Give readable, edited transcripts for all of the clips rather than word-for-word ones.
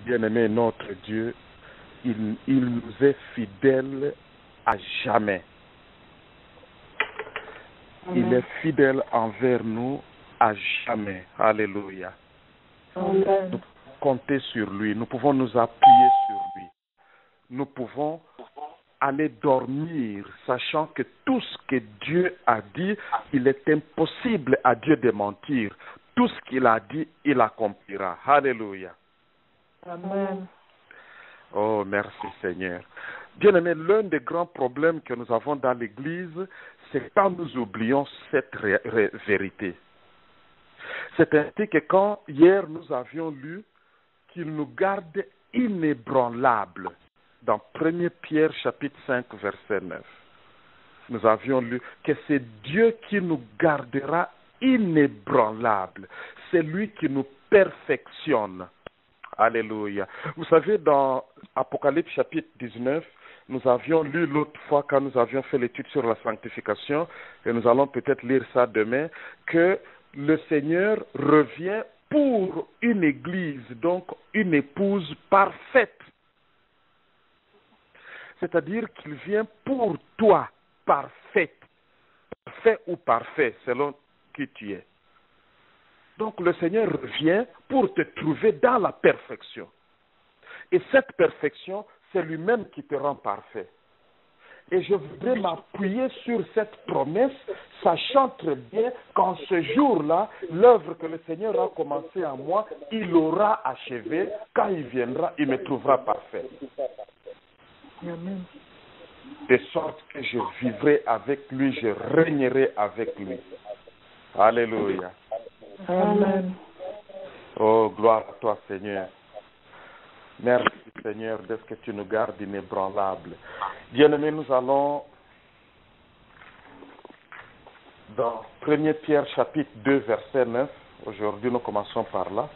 Bien-aimé, notre Dieu, il nous est fidèle à jamais. Amen. Il est fidèle envers nous à jamais. Alléluia. Amen. Nous pouvons compter sur lui. Nous pouvons nous appuyer sur lui. Nous pouvons aller dormir sachant que tout ce que Dieu a dit, il est impossible à Dieu de mentir. Tout ce qu'il a dit, il accomplira. Alléluia. Amen. Oh, merci Seigneur. Bien-aimé, l'un des grands problèmes que nous avons dans l'Église, c'est quand nous oublions cette vérité. C'est ainsi que quand hier nous avions lu qu'il nous garde inébranlables dans 1 Pierre chapitre 5 verset 9. Nous avions lu que c'est Dieu qui nous gardera inébranlables. C'est lui qui nous perfectionne. Alléluia. Vous savez, dans Apocalypse chapitre 19, nous avions lu l'autre fois quand nous avions fait l'étude sur la sanctification, et nous allons peut-être lire ça demain, que le Seigneur revient pour une église, donc une épouse parfaite. C'est-à-dire qu'il vient pour toi, parfaite. Parfait ou parfait, selon qui tu es. Donc le Seigneur revient pour te trouver dans la perfection. Et cette perfection, c'est lui-même qui te rend parfait. Et je voudrais m'appuyer sur cette promesse, sachant très bien qu'en ce jour-là, l'œuvre que le Seigneur a commencée en moi, il l'aura achevée. Quand il viendra, il me trouvera parfait. Amen. De sorte que je vivrai avec lui, je régnerai avec lui. Alléluia. Amen. Oh, gloire à toi, Seigneur. Merci, Seigneur, de ce que tu nous gardes inébranlables. Bien-aimés, nous allons dans 1 Pierre chapitre 2, verset 9. Aujourd'hui, nous commençons par là.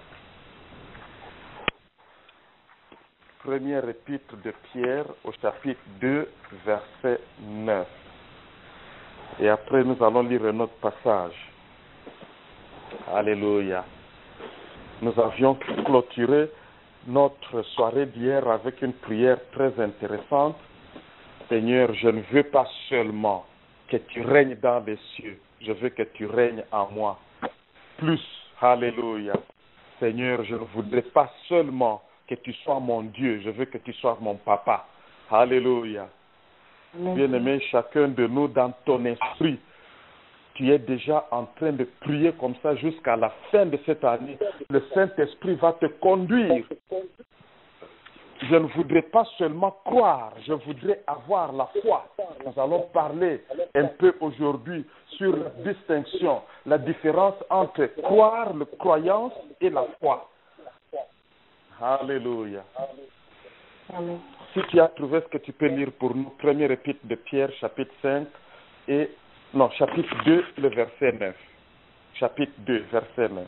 Première épître de Pierre au chapitre 2, verset 9. Et après, nous allons lire un autre passage. Alléluia. Nous avions clôturé notre soirée d'hier avec une prière très intéressante. Seigneur, je ne veux pas seulement que tu règnes dans les cieux, je veux que tu règnes en moi. Plus, alléluia. Seigneur, je ne voudrais pas seulement que tu sois mon Dieu, je veux que tu sois mon papa. Alléluia. Bien-aimé, chacun de nous dans ton esprit, tu es déjà en train de prier comme ça jusqu'à la fin de cette année. Le Saint-Esprit va te conduire. Je ne voudrais pas seulement croire, je voudrais avoir la foi. Nous allons parler un peu aujourd'hui sur la distinction, la différence entre croire, la croyance et la foi. Alléluia. Amen. Si tu as trouvé ce que tu peux lire pour nous, première épître de Pierre, chapitre 5 et chapitre 2, le verset 9. Chapitre 2, verset 9.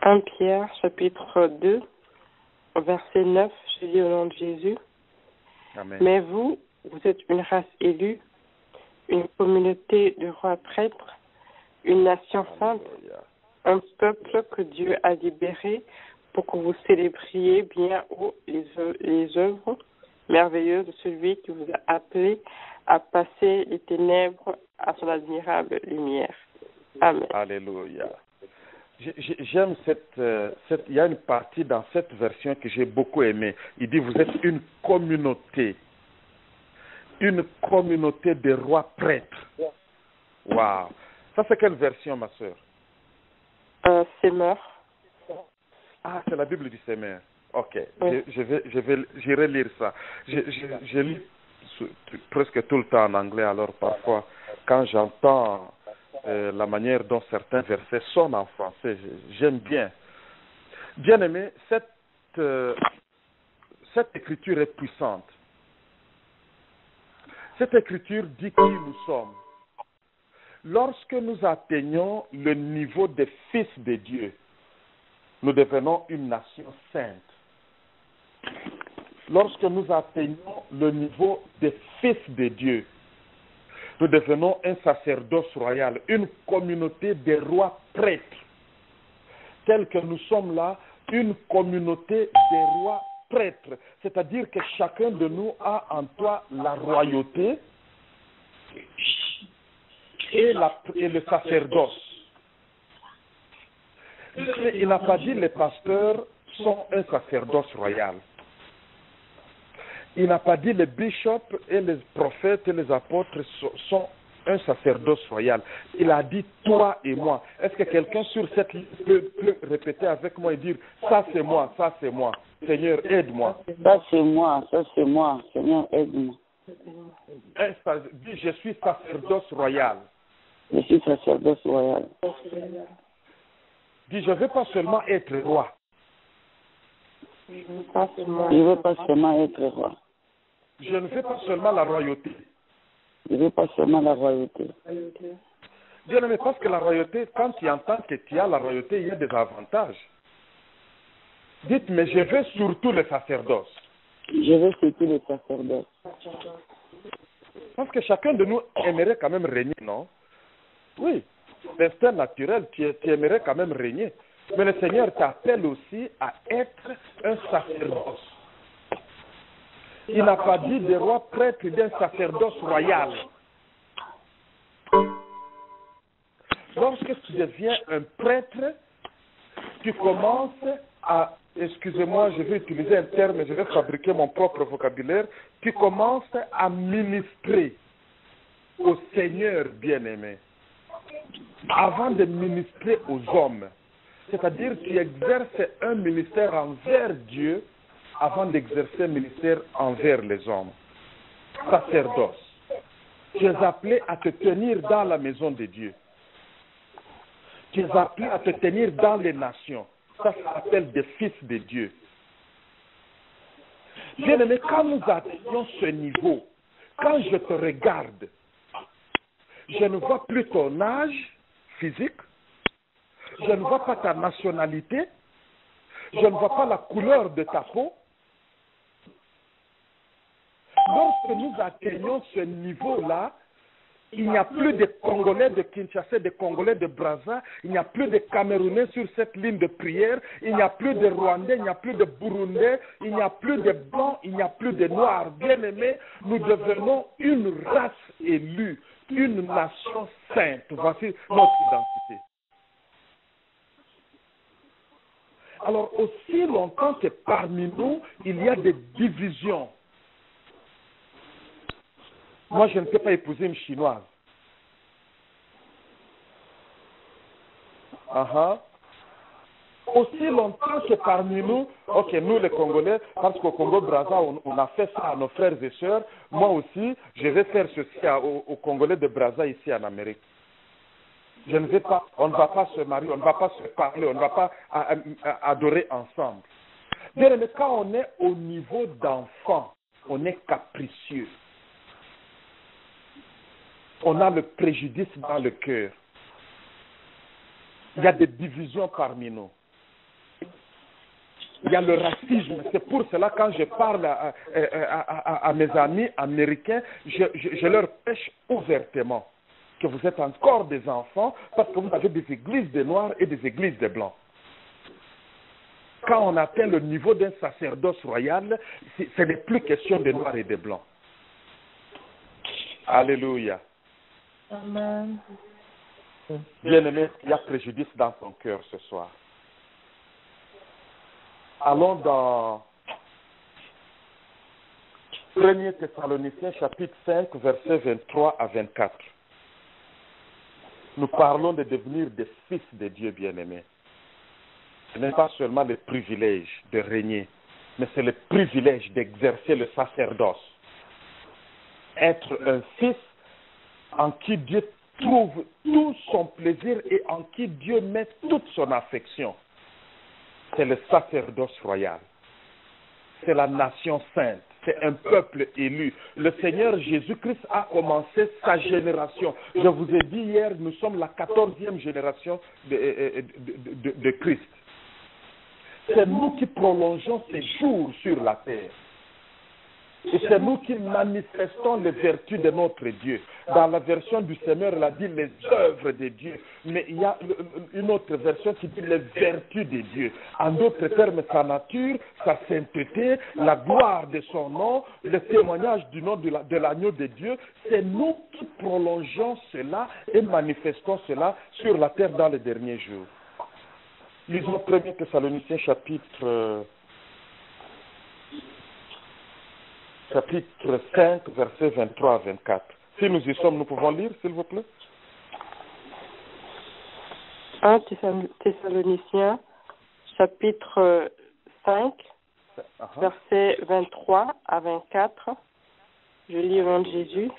1 Pierre, chapitre 2, verset 9, je lis au nom de Jésus. Amen. Mais vous êtes une race élue, une communauté de rois prêtres, une nation sainte, un peuple que Dieu a libéré pour que vous célébriez bien haut les œuvres merveilleuses de celui qui vous a appelé à passer les ténèbres à son admirable lumière. Amen. Alléluia. J'aime il y a une partie dans cette version que j'ai beaucoup aimée. Il dit, vous êtes une communauté de rois prêtres. Waouh. Ça, c'est quelle version, ma sœur? Semeur. Ah, c'est la Bible du Semeur. Ok. Oui. J'irai lire ça. Je lis presque tout le temps en anglais, alors parfois, quand j'entends la manière dont certains versets sonnent en français, j'aime bien. Bien aimé, cette écriture est puissante. Cette écriture dit qui nous sommes. Lorsque nous atteignons le niveau des fils de Dieu, nous devenons une nation sainte. Lorsque nous atteignons le niveau des fils de Dieu, nous devenons un sacerdoce royal, une communauté des rois prêtres. Tel que nous sommes là, une communauté des rois prêtres. C'est-à-dire que chacun de nous a en toi la royauté et le sacerdoce. Il n'a pas dit les pasteurs sont un sacerdoce royal. Il n'a pas dit les bishops et les prophètes et les apôtres sont un sacerdoce royal. Il a dit toi et moi. Est-ce que quelqu'un sur cette liste peut répéter avec moi et dire ça c'est moi, ça c'est moi. Seigneur, aide-moi. Ça c'est moi, Seigneur, aide-moi. Dis je suis sacerdoce royal. Je suis sacerdoce royal. Dis je ne veux pas seulement être roi. Je ne veux pas seulement être roi. Je ne veux pas seulement la royauté. Je ne veux pas seulement la royauté. Bien-aimé, parce que la royauté, quand tu entends que tu as la royauté, il y a des avantages. Dites, mais je veux surtout le sacerdoce. Je veux surtout le sacerdoce. Parce que chacun de nous aimerait quand même régner, non? Oui, l'instinct naturel, tu aimerais quand même régner. Mais le Seigneur t'appelle aussi à être un sacerdoce. Il n'a pas dit des rois prêtres d'un sacerdoce royal. Lorsque tu deviens un prêtre, tu commences à, excusez-moi, je vais utiliser un terme, je vais fabriquer mon propre vocabulaire, tu commences à ministrer au Seigneur bien-aimé, avant de ministrer aux hommes. C'est-à-dire tu exerces un ministère envers Dieu avant d'exercer un ministère envers les hommes. Sacerdoce. Tu es appelé à te tenir dans la maison de Dieu. Tu es appelé à te tenir dans les nations. Ça s'appelle des fils de Dieu. Bien-aimé, quand nous atteignons ce niveau, quand je te regarde, je ne vois plus ton âge physique, je ne vois pas ta nationalité, je ne vois pas la couleur de ta peau. Lorsque nous atteignons ce niveau-là, il n'y a plus de Congolais de Kinshasa, de Congolais de Brazza, il n'y a plus de Camerounais sur cette ligne de prière, il n'y a plus de Rwandais, il n'y a plus de Burundais, il n'y a plus de Blancs, il n'y a plus de Noirs. Bien-aimés, nous devenons une race élue, une nation sainte. Voici notre identité. Alors, aussi longtemps que parmi nous, il y a des divisions. Moi, je ne peux pas épouser une Chinoise. Aussi longtemps que parmi nous, ok, nous les Congolais, parce qu'au Congo-Brazza, on a fait ça à nos frères et sœurs, moi aussi, je vais faire ceci aux Congolais de Brazza ici en Amérique. Je ne vais pas, on ne va pas se marier, on ne va pas se parler, on ne va pas adorer ensemble. Bien, mais quand on est au niveau d'enfant, on est capricieux. On a le préjudice dans le cœur. Il y a des divisions parmi nous. Il y a le racisme. C'est pour cela quand je parle à mes amis américains, je leur prêche ouvertement que vous êtes encore des enfants parce que vous avez des églises de noirs et des églises de blancs. Quand on atteint le niveau d'un sacerdoce royal, ce n'est plus question de noirs et de blancs. Alléluia. Amen. Bien-aimé, il y a préjudice dans ton cœur ce soir. Allons dans 1 Thessaloniciens chapitre 5, versets 23 à 24. Nous parlons de devenir des fils de Dieu bien-aimés. Ce n'est pas seulement le privilège de régner, mais c'est le privilège d'exercer le sacerdoce. Être un fils en qui Dieu trouve tout son plaisir et en qui Dieu met toute son affection. C'est le sacerdoce royal. C'est la nation sainte. C'est un peuple élu. Le Seigneur Jésus-Christ a commencé sa génération. Je vous ai dit hier, nous sommes la 14e génération de Christ. C'est nous qui prolongeons ces jours sur la terre. Et c'est nous qui manifestons les vertus de notre Dieu. Dans la version du Seigneur, il a dit les œuvres de Dieu. Mais il y a une autre version qui dit les vertus de Dieu. En d'autres termes, sa nature, sa sainteté, la gloire de son nom, le témoignage du nom de l'agneau de Dieu. C'est nous qui prolongeons cela et manifestons cela sur la terre dans les derniers jours. Lisons 1 Thessaloniciens chapitre 5, versets 23 à 24. Si nous y sommes, nous pouvons lire, s'il vous plaît. 1 Thessaloniciens, chapitre 5, versets 23 à 24. Je lis au nom de Jésus.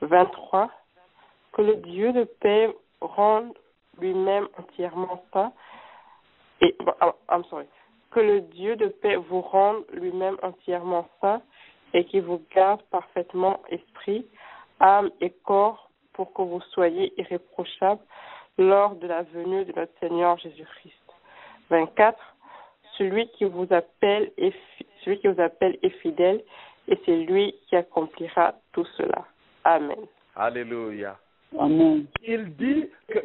23. Que le Dieu de paix rende lui-même entièrement saint. Que le Dieu de paix vous rende lui-même entièrement saint et qui vous garde parfaitement esprit, âme et corps pour que vous soyez irréprochables lors de la venue de notre Seigneur Jésus-Christ. 24. Celui qui vous appelle est fidèle et c'est lui qui accomplira tout cela. Amen. Alléluia. Amen. Il dit que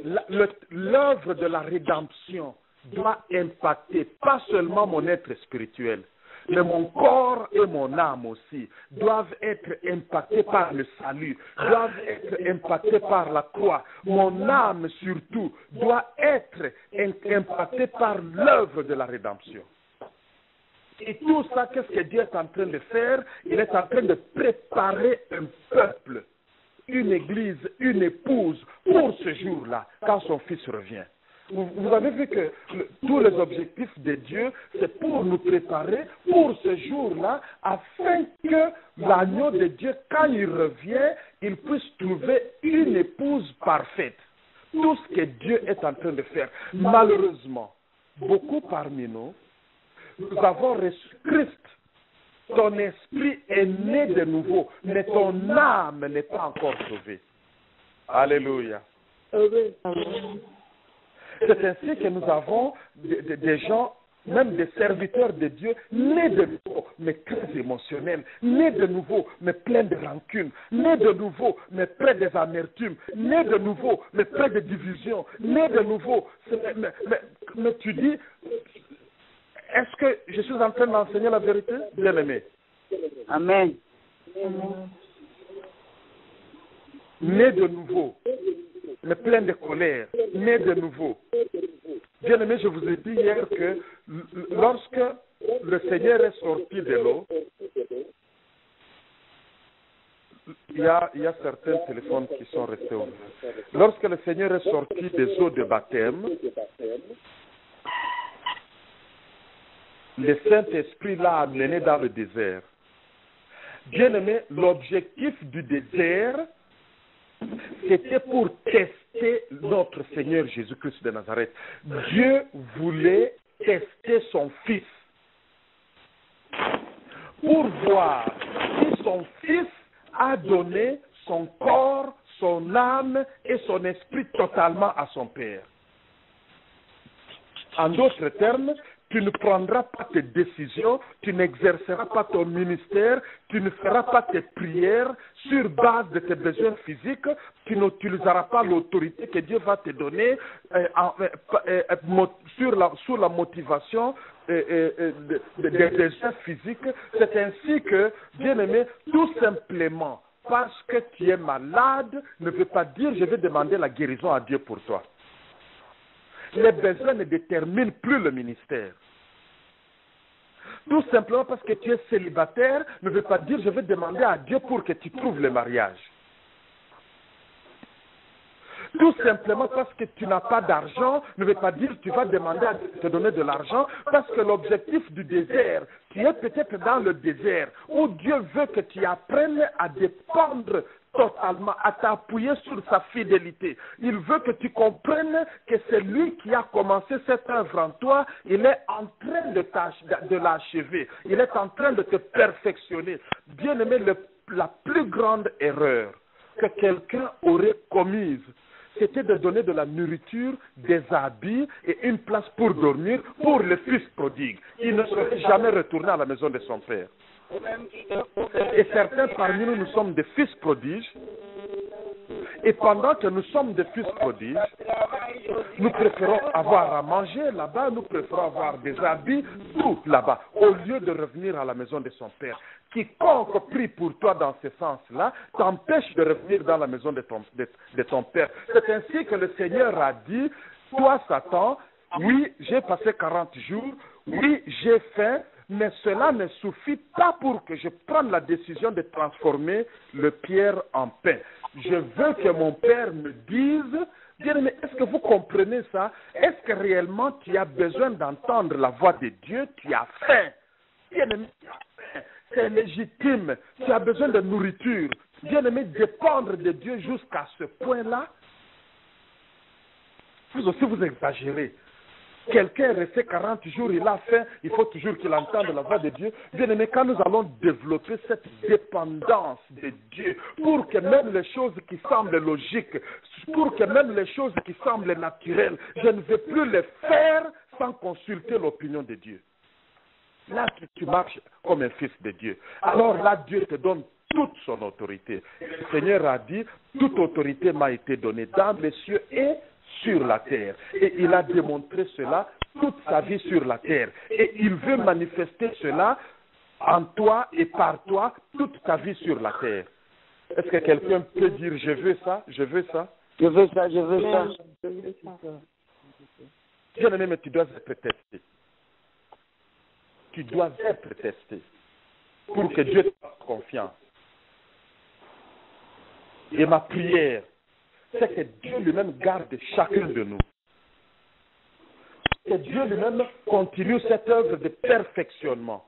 l'œuvre de la rédemption doit impacter pas seulement mon être spirituel, mais mon corps et mon âme aussi doivent être impactés par le salut, doivent être impactés par la croix. Mon âme surtout doit être impactée par l'œuvre de la rédemption. Et tout ça, qu'est-ce que Dieu est en train de faire? Il est en train de préparer un peuple, une église, une épouse pour ce jour-là, quand son fils revient. Vous avez vu que tous les objectifs de Dieu, c'est pour nous préparer pour ce jour-là, afin que l'agneau de Dieu, quand il revient, il puisse trouver une épouse parfaite. Tout ce que Dieu est en train de faire. Malheureusement, beaucoup parmi nous avons reçu Christ. Ton esprit est né de nouveau, mais ton âme n'est pas encore sauvée. Alléluia. Amen. C'est ainsi que nous avons des gens, même des serviteurs de Dieu, nés de nouveau, mais très émotionnels, nés de nouveau, mais pleins de rancune, nés de nouveau, mais près des amertumes, nés de nouveau, mais près des divisions, nés de nouveau. Mais tu dis, est-ce que je suis en train d'enseigner la vérité, bien-aimé? Amen. Nés de nouveau, mais plein de colère, né de nouveau. Bien aimé, je vous ai dit hier que lorsque le Seigneur est sorti de l'eau, il y a certains téléphones qui sont restés ouverts. Lorsque le Seigneur est sorti des eaux de baptême, le Saint-Esprit l'a amené dans le désert. Bien aimé, l'objectif du désert, c'était pour tester notre Seigneur Jésus-Christ de Nazareth. Dieu voulait tester son Fils pour voir si son Fils a donné son corps, son âme et son esprit totalement à son Père. En d'autres termes, tu ne prendras pas tes décisions, tu n'exerceras pas ton ministère, tu ne feras pas tes prières sur base de tes besoins physiques, tu n'utiliseras pas l'autorité que Dieu va te donner sous la motivation des besoins physiques. C'est ainsi que, bien aimé, tout simplement, parce que tu es malade, ne veut pas dire je vais demander la guérison à Dieu pour toi. Les besoins ne déterminent plus le ministère. Tout simplement parce que tu es célibataire ne veut pas dire je vais demander à Dieu pour que tu trouves le mariage. Tout simplement parce que tu n'as pas d'argent ne veut pas dire que tu vas demander à Dieu de te donner de l'argent, parce que l'objectif du désert, tu es peut-être dans le désert où Dieu veut que tu apprennes à dépendre totalement, à t'appuyer sur sa fidélité. Il veut que tu comprennes que c'est lui qui a commencé cette œuvre en toi. Il est en train de l'achever. Il est en train de te perfectionner. Bien-aimé, la plus grande erreur que quelqu'un aurait commise, c'était de donner de la nourriture, des habits et une place pour dormir pour le fils prodigue. Il ne serait jamais retourné à la maison de son père. Et certains parmi nous, nous sommes des fils prodiges. Et pendant que nous sommes des fils prodiges, nous préférons avoir à manger là-bas, nous préférons avoir des habits, tout là-bas, au lieu de revenir à la maison de son père. Quiconque prie pour toi dans ce sens-là t'empêche de revenir dans la maison de ton père. C'est ainsi que le Seigneur a dit, toi Satan, oui, j'ai passé 40 jours, oui, j'ai faim, mais cela ne suffit pas pour que je prenne la décision de transformer le pierre en pain. Je veux que mon père me dise, bien-aimé, est-ce que vous comprenez ça? Est-ce que réellement tu as besoin d'entendre la voix de Dieu? Tu as faim. Bien-aimé, tu as faim. C'est légitime. Tu as besoin de nourriture. Bien-aimé, dépendre de Dieu jusqu'à ce point-là. Vous aussi, vous exagérez. Quelqu'un est resté 40 jours, il a faim, il faut toujours qu'il entende la voix de Dieu. Bien aimé, quand nous allons développer cette dépendance de Dieu, pour que même les choses qui semblent logiques, pour que même les choses qui semblent naturelles, je ne vais plus les faire sans consulter l'opinion de Dieu. Là, tu marches comme un fils de Dieu. Alors là, Dieu te donne toute son autorité. Le Seigneur a dit, toute autorité m'a été donnée dans les cieux et sur la terre. Et il a démontré cela toute sa vie sur la terre. Et il veut manifester cela en toi et par toi toute ta vie sur la terre. Est-ce que quelqu'un peut dire, je veux ça, je veux ça? Je veux ça, je veux ça. Bien-aimé, mais tu dois être testé. Tu dois être testé pour que Dieu te fasse confiance. Et ma prière, c'est que Dieu lui-même garde chacun de nous. Que Dieu lui-même continue cette œuvre de perfectionnement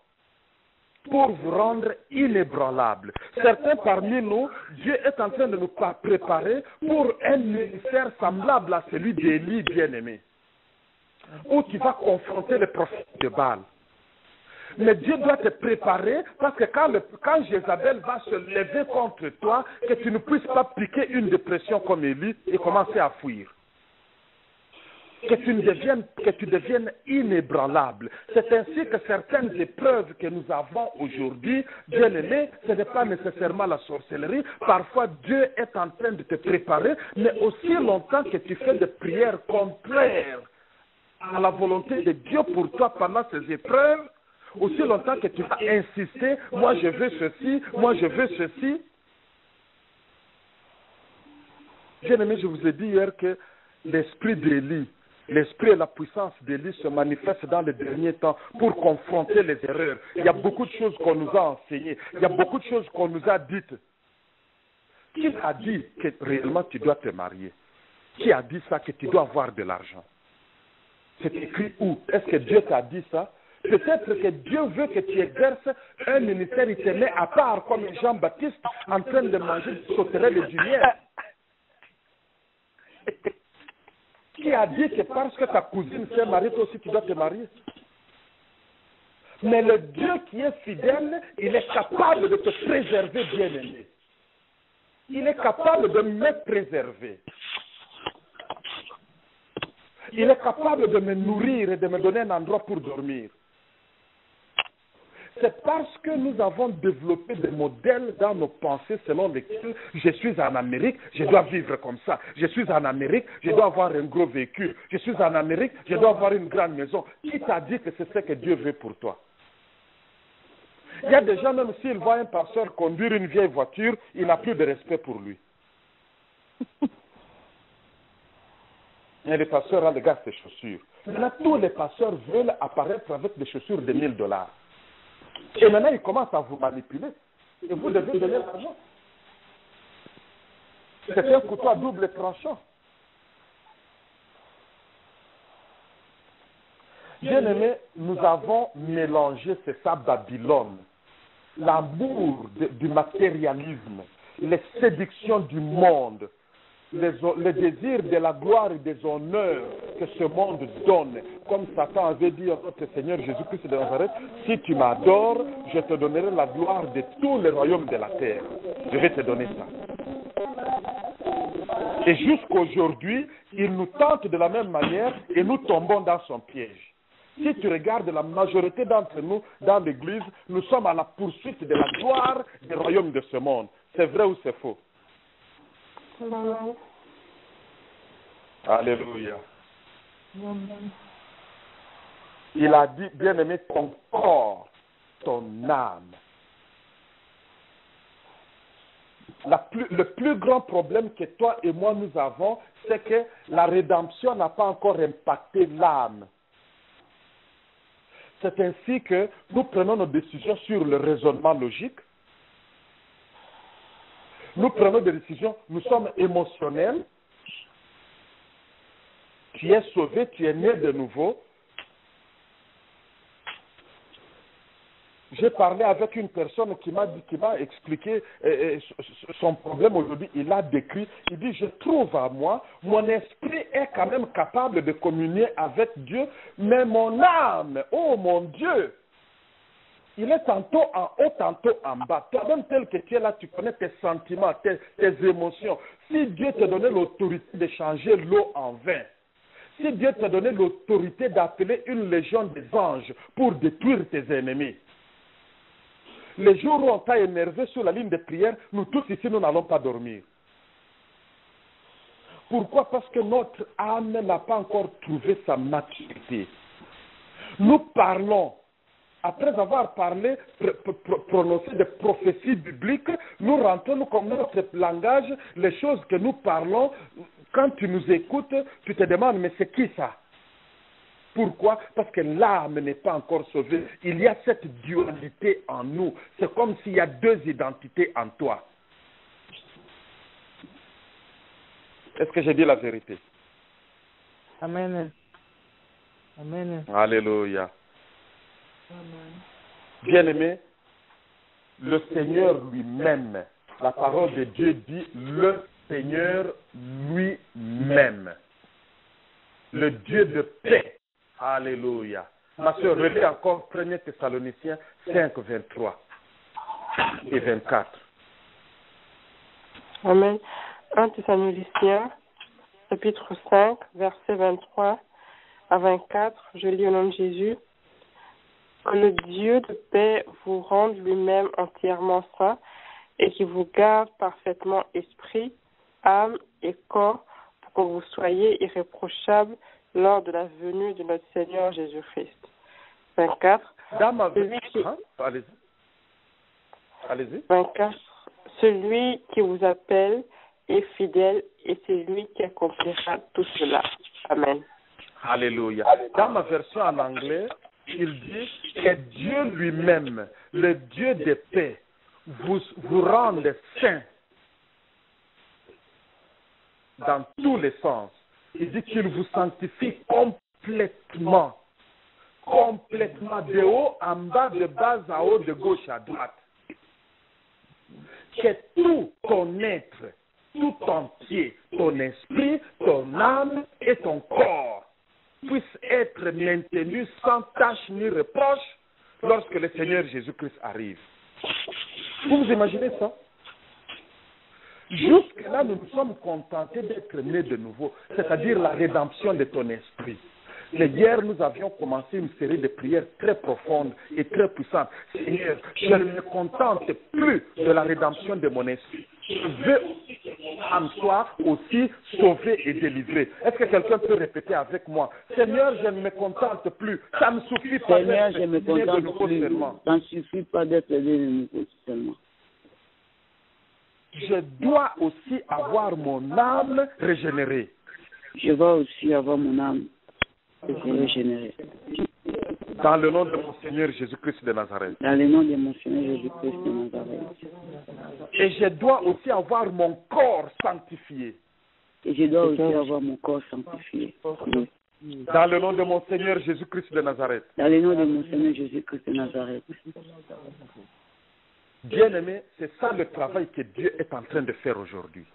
pour vous rendre inébranlables. Certains parmi nous, Dieu est en train de nous préparer pour un ministère semblable à celui d'Élie bien-aimé, où tu vas confronter le prophète de Baal. Mais Dieu doit te préparer parce que quand Jézabel va se lever contre toi, que tu ne puisses pas piquer une dépression comme Élie et commencer à fuir. Que tu deviennes inébranlable. C'est ainsi que certaines épreuves que nous avons aujourd'hui, bien aimé, ce n'est pas nécessairement la sorcellerie. Parfois, Dieu est en train de te préparer, mais aussi longtemps que tu fais des prières contraires à la volonté de Dieu pour toi pendant ces épreuves, aussi longtemps que tu vas insister, moi je veux ceci, moi je veux ceci. Bien aimé, je vous ai dit hier que l'esprit d'Élie, l'esprit et la puissance d'Élie se manifestent dans les derniers temps pour confronter les erreurs. Il y a beaucoup de choses qu'on nous a enseignées, il y a beaucoup de choses qu'on nous a dites. Qui a dit que réellement tu dois te marier? Qui a dit ça, que tu dois avoir de l'argent? C'est écrit où? Est-ce que Dieu t'a dit ça? Peut-être que Dieu veut que tu exerces un ministère, il te met à part comme Jean-Baptiste en train de manger du sauterelle et du miel. Qui a dit que parce que ta cousine s'est mariée, toi aussi tu dois te marier? Mais le Dieu qui est fidèle, il est capable de te préserver, bien-aimé. Il est capable de me préserver. Il est capable de me nourrir et de me donner un endroit pour dormir. C'est parce que nous avons développé des modèles dans nos pensées selon lesquels je suis en Amérique, je dois vivre comme ça. Je suis en Amérique, je dois avoir un gros véhicule. Je suis en Amérique, je dois avoir une grande maison. Qui t'a dit que c'est ce que Dieu veut pour toi? Il y a des gens, même s'ils voient un pasteur conduire une vieille voiture, il n'a plus de respect pour lui. Et les pasteurs regardent ses chaussures. Maintenant, tous les pasteurs veulent apparaître avec des chaussures de $1000. Et maintenant, ils commencent à vous manipuler. Et vous devez donner l'argent. C'est un couteau à double tranchant. Bien aimé, nous avons mélangé, c'est ça, Babylone. L'amour du matérialisme, les séductions du monde, le désir de la gloire et des honneurs que ce monde donne. Comme Satan avait dit à notre Seigneur Jésus-Christ de Nazareth, si tu m'adores, je te donnerai la gloire de tous les royaumes de la terre. Je vais te donner ça. Et jusqu'aujourd'hui, il nous tente de la même manière et nous tombons dans son piège. Si tu regardes la majorité d'entre nous dans l'Église, nous sommes à la poursuite de la gloire du royaume de ce monde. C'est vrai ou c'est faux? Amen. Alléluia. Il a dit, bien-aimé, ton corps, ton âme. Le plus grand problème que toi et moi nous avons, c'est que la rédemption n'a pas encore impacté l'âme. C'est ainsi que nous prenons nos décisions sur le raisonnement logique. Nous prenons des décisions, nous sommes émotionnels. Tu es sauvé, tu es né de nouveau. J'ai parlé avec une personne qui m'a expliqué son problème aujourd'hui. Il a décrit, il dit, je trouve à moi, mon esprit est quand même capable de communier avec Dieu, mais mon âme, oh mon Dieu, il est tantôt en haut, tantôt en bas. Toi-même tel que tu es là, tu connais tes sentiments, tes émotions. Si Dieu te donnait l'autorité de changer l'eau en vin, si Dieu te donnait l'autorité d'appeler une légion des anges pour détruire tes ennemis, les jours où on t'a énervé sur la ligne de prière, nous tous ici, nous n'allons pas dormir. Pourquoi? Parce que notre âme n'a pas encore trouvé sa maturité. Nous parlons, après avoir parlé, prononcé des prophéties bibliques, nous rentrons comme notre langage, les choses que nous parlons, quand tu nous écoutes, tu te demandes, mais c'est qui ça? Pourquoi? Parce que l'âme n'est pas encore sauvée. Il y a cette dualité en nous. C'est comme s'il y a deux identités en toi. Est-ce que j'ai dit la vérité? Amen. Amen. Alléluia. Amen. Bien-aimé, le Seigneur lui-même, la parole de Dieu dit le Seigneur lui-même, le Dieu de paix. Alléluia. Ma soeur, relis encore 1 Thessaloniciens 5, 23 et 24. Amen. 1 Thessaloniciens, chapitre 5, versets 23 à 24. Je lis au nom de Jésus. Que le Dieu de paix vous rende lui-même entièrement saint et qui vous garde parfaitement esprit, âme et corps pour que vous soyez irréprochables lors de la venue de notre Seigneur Jésus-Christ. 24. Allez-y. 24. Celui qui vous appelle est fidèle et c'est lui qui accomplira tout cela. Amen. Alléluia. Dans ma version en anglais, il dit que Dieu lui-même, le Dieu de paix, vous rende saints dans tous les sens. Il dit qu'il vous sanctifie complètement, de haut en bas, de bas à haut, de gauche à droite. Que tout ton être, tout entier, ton esprit, ton âme et ton corps puissent être maintenus sans tâche ni reproche lorsque le Seigneur Jésus-Christ arrive. Vous imaginez ça? Jusque-là, nous nous sommes contentés d'être nés de nouveau, c'est-à-dire la rédemption de ton esprit. Mais hier, nous avions commencé une série de prières très profondes et très puissantes. Seigneur, je ne me contente plus de la rédemption de mon esprit. Je veux en soi aussi sauver et délivrer. Est-ce que quelqu'un peut répéter avec moi? Seigneur, je ne me contente plus. Ça ne suffit pas d'être né de nouveau seulement. Ça ne suffit pas d'être né de nouveau seulement. Je dois aussi avoir mon âme régénérée. Je dois aussi avoir mon âme régénérée. Dans le nom de mon Seigneur Jésus-Christ de Nazareth. Dans le nom de mon Seigneur Jésus-Christ de Nazareth. Et je dois aussi avoir mon corps sanctifié. Et je dois aussi avoir mon corps sanctifié. Dans le nom de mon Seigneur Jésus-Christ de Nazareth. Dans le nom de mon Seigneur Jésus-Christ de Nazareth. Bien-aimé, c'est ça le travail que Dieu est en train de faire aujourd'hui.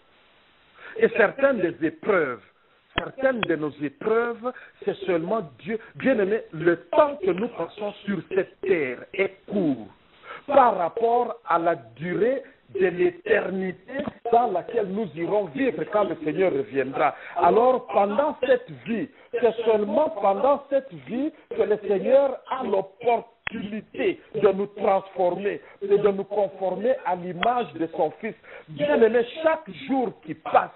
Et certaines de nos épreuves, c'est seulement Dieu. Bien-aimé, le temps que nous passons sur cette terre est court par rapport à la durée de l'éternité dans laquelle nous irons vivre quand le Seigneur reviendra. Alors, pendant cette vie, c'est seulement pendant cette vie que le Seigneur a l'opportunité de nous transformer et de nous conformer à l'image de son Fils. Bien-aimé, chaque jour qui passe,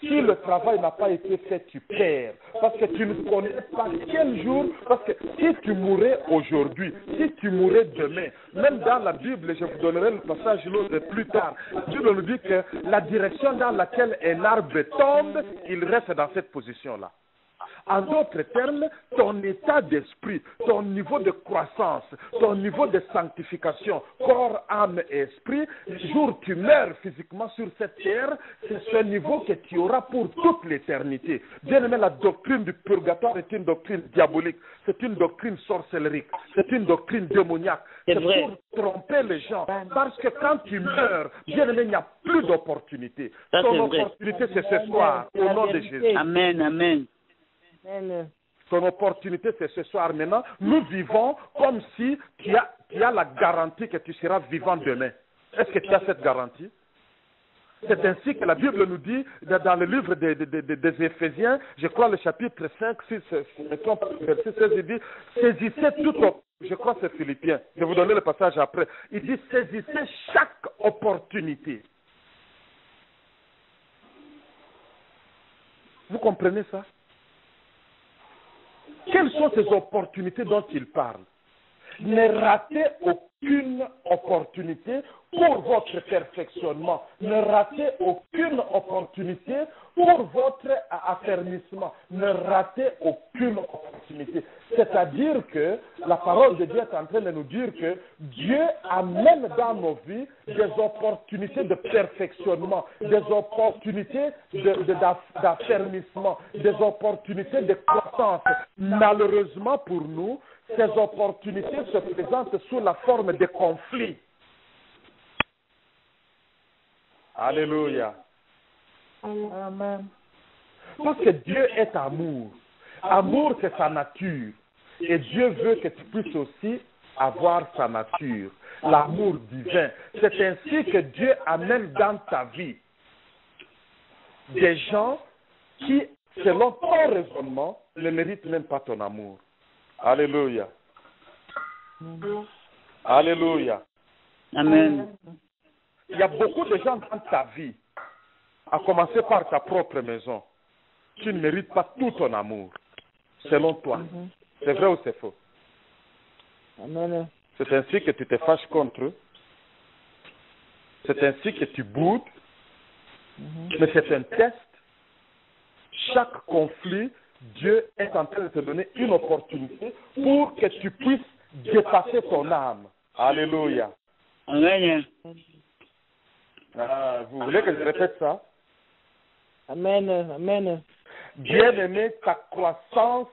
si le travail n'a pas été fait, tu perds. Parce que tu ne connais pas quel jour. Parce que si tu mourais aujourd'hui, si tu mourais demain, même dans la Bible, je vous donnerai le passage plus tard, Dieu nous dit que la direction dans laquelle un arbre tombe, il reste dans cette position-là. En d'autres termes, ton état d'esprit, ton niveau de croissance, ton niveau de sanctification, corps, âme et esprit, le jour où tu meurs physiquement sur cette terre, c'est ce niveau que tu auras pour toute l'éternité. Bien aimé, la doctrine du purgatoire est une doctrine diabolique, c'est une doctrine sorcellerique, c'est une doctrine démoniaque. C'est pour tromper les gens. Parce que quand tu meurs, bien aimé, il n'y a plus d'opportunité. Ton opportunité, c'est ce soir, au nom de Jésus. Amen, amen. Ton opportunité, c'est ce soir. Maintenant, nous vivons comme si tu as la garantie que tu seras vivant demain. Est-ce que tu as cette garantie? C'est ainsi que la Bible nous dit, dans le livre des Éphésiens, je crois le chapitre 5, 6, verset 16, il dit, saisissez toute opportunité. Je crois que c'est Philippiens. Je vais vous donner le passage après. Il dit, saisissez chaque opportunité. Vous comprenez ça? Quelles sont ces opportunités dont il parle? Ne ratez aucune opportunité pour votre perfectionnement. Ne ratez aucune opportunité pour votre affermissement. Ne ratez aucune opportunité. C'est-à-dire que la parole de Dieu est en train de nous dire que Dieu amène dans nos vies des opportunités de perfectionnement, des opportunités d'affermissement, des opportunités de croissance. Malheureusement pour nous, ces opportunités se présentent sous la forme de conflits. Alléluia. Amen. Parce que Dieu est amour. Amour, c'est sa nature. Et Dieu veut que tu puisses aussi avoir sa nature. L'amour divin. C'est ainsi que Dieu amène dans ta vie des gens qui, selon ton raisonnement, ne méritent même pas ton amour. Alléluia. Alléluia. Amen. Il y a beaucoup de gens dans ta vie, à commencer par ta propre maison, qui ne méritent pas tout ton amour, selon toi. C'est vrai ou c'est faux? Amen. C'est ainsi que tu te fâches contre eux. C'est ainsi que tu boudes. Mais c'est un test. Chaque conflit, Dieu est en train de te donner une opportunité pour que tu puisses dépasser ton âme. Alléluia. Amen. Vous voulez que je répète ça? Amen. Amen. Bien-aimé, ta croissance